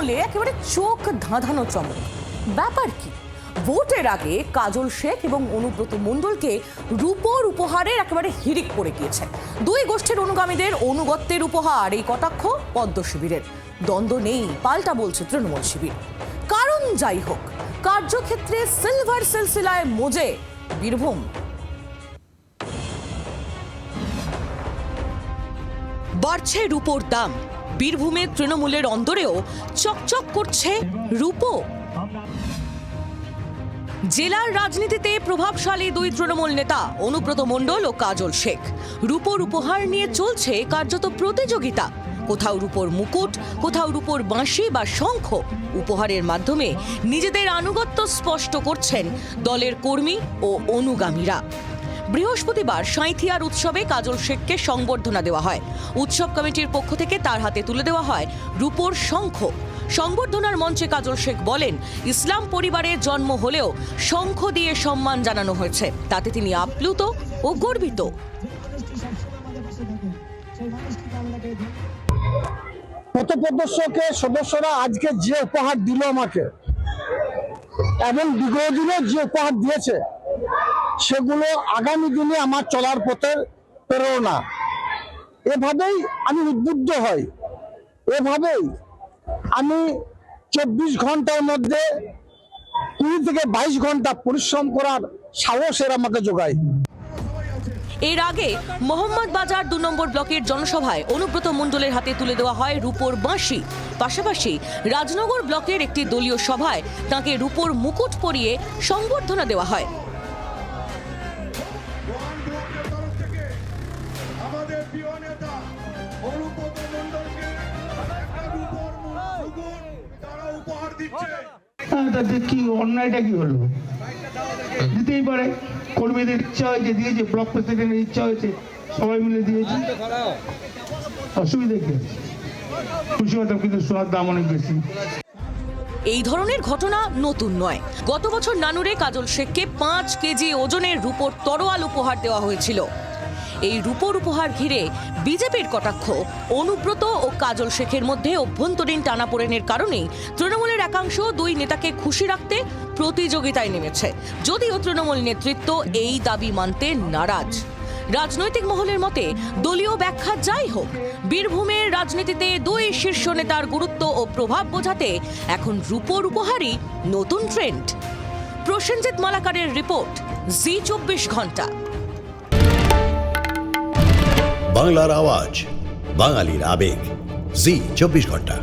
তৃণমূলে একেবারে চোখ ধাঁধানো চমক। ব্যাপার কি? ভোটের আগে কাজল শেখ এবং অনুব্রত মণ্ডলকে রূপোর উপহারের একেবারে হিড়িক পড়ে গিয়েছে। দুই গোষ্ঠীর অনুগামীদের অনুগত্যের উপহার এই কটাক্ষ পদ্ম শিবিরের। দ্বন্দ্ব নেই, পাল্টা বলছে তৃণমূল শিবির। কারণ যাই হোক, কার্যক্ষেত্রে সিলভার সিলসিলায় মজে বীরভূম। বাড়ছে রূপোর দাম। বীরভূমে তৃণমূলের অন্দরেও চকচক করছে রূপো। জেলার রাজনীতিতে প্রভাবশালী দুই তৃণমূল নেতা অনুব্রত মণ্ডল ও কাজল শেখ রূপোর উপহার নিয়ে চলছে কার্যত প্রতিযোগিতা। কোথাও রূপোর মুকুট, কোথাও রূপোর বাঁশি বা শঙ্খ উপহারের মাধ্যমে নিজেদের আনুগত্য স্পষ্ট করছেন দলের কর্মী ও অনুগামীরা। বৃহস্পতিবার সাঁইথিয়ার উৎসবে কাজল শেখকে সংবর্ধনা দেওয়া হয়। উৎসব কমিটির পক্ষ থেকে তার হাতে তুলে দেওয়া হয় রূপোর শঙ্খ। সংবর্ধনার মঞ্চে কাজল শেখ বলেন, ইসলাম পরিবারে জন্ম হলেও শঙ্খ দিয়ে সম্মান জানানো হয়েছে, তাতে তিনি আপ্লুত ও গর্বিত। পথপ্রদর্শকের সদস্যরা আজকে যে উপহার দিল আমাকে এবং বিগত দিনে যে উপহার দিয়েছে, সেগুলো আগামী দিনে আমার চলার পথের প্রেরণা। এভাবেই আমি উদ্বুদ্ধ হই, এভাবেই আমি 24 ঘন্টার মধ্যে 20 থেকে 22 ঘন্টা পরিশ্রম করার সাহসের আমাকে যোগায়। এর আগে মোহাম্মদ বাজার 2 নম্বর ব্লকের জনসভায় অনুব্রত মণ্ডলের হাতে তুলে দেওয়া হয় রূপোর বাঁশি। পাশাপাশি রাজনগর ব্লকের একটি দলীয় সভায় তাঁকে রূপোর মুকুট পরিয়ে সংবর্ধনা দেওয়া হয়। কি অন্যায়টা কি হলো? দিতেই পারে, কর্মীদের ইচ্ছা হয়েছে দিয়েছে, ব্লক প্রেসিডেন্টের ইচ্ছা হয়েছে, সবাই মিলে দিয়েছে, অসুবিধা কি? খুশি হতাম, কিন্তু সোনার দাম অনেক বেশি। এই ধরনের ঘটনা নতুন নয়। গত বছর নানুরে কাজল শেখকে 5 কেজি ওজনের রূপোর তরোয়াল উপহার দেওয়া হয়েছিল। এই রূপোর উপহার ঘিরে বিজেপির কটাক্ষ, অনুব্রত ও কাজল শেখের মধ্যে অভ্যন্তরীণ টানাপোড়েনের কারণেই তৃণমূলের একাংশ দুই নেতাকে খুশি রাখতে প্রতিযোগিতায় নেমেছে। যদিও তৃণমূল নেতৃত্ব এই দাবি মানতে নারাজ। রাজনৈতিক মহলের মতে দলীয় ব্যাখ্যা যাই হোক, বীরভূমের রাজনীতিতে দুই শীর্ষ নেতার গুরুত্ব ও প্রভাব বোঝাতে এখন রূপোর উপহারই নতুন ট্রেন্ড। প্রসেনজিৎ মালাকারের রিপোর্ট, জি 24 ঘন্টা। বাংলার আওয়াজ, বাঙালির আবেগ, জি 24 ঘন্টা।